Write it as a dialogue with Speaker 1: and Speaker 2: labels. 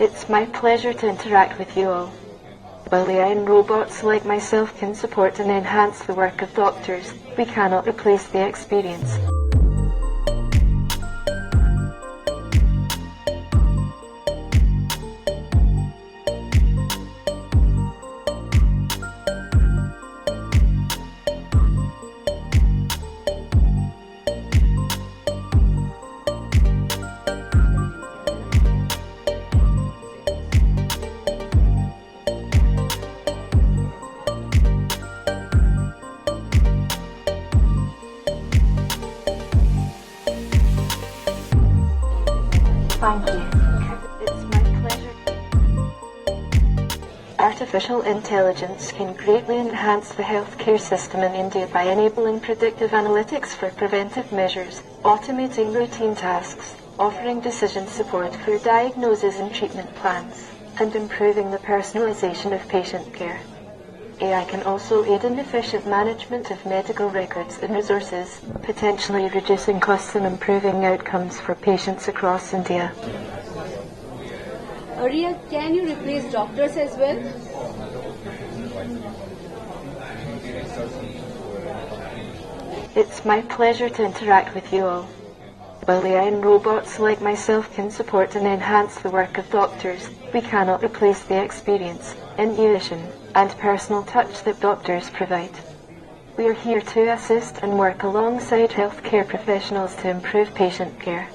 Speaker 1: It's my pleasure to interact with you all. While AI and robots like myself can support and enhance the work of doctors, we cannot replace the experience. Thank you. It's my pleasure. Artificial intelligence can greatly enhance the healthcare system in India by enabling predictive analytics for preventive measures, automating routine tasks, offering decision support for diagnosis and treatment plans, and improving the personalization of patient care. AI can also aid in efficient management of medical records and resources, potentially reducing costs and improving outcomes for patients across India.
Speaker 2: Ria, can you replace doctors as well?
Speaker 1: It's my pleasure to interact with you all. While AI and robots like myself can support and enhance the work of doctors, we cannot replace the experience, intuition, and personal touch that doctors provide. We are here to assist and work alongside healthcare professionals to improve patient care.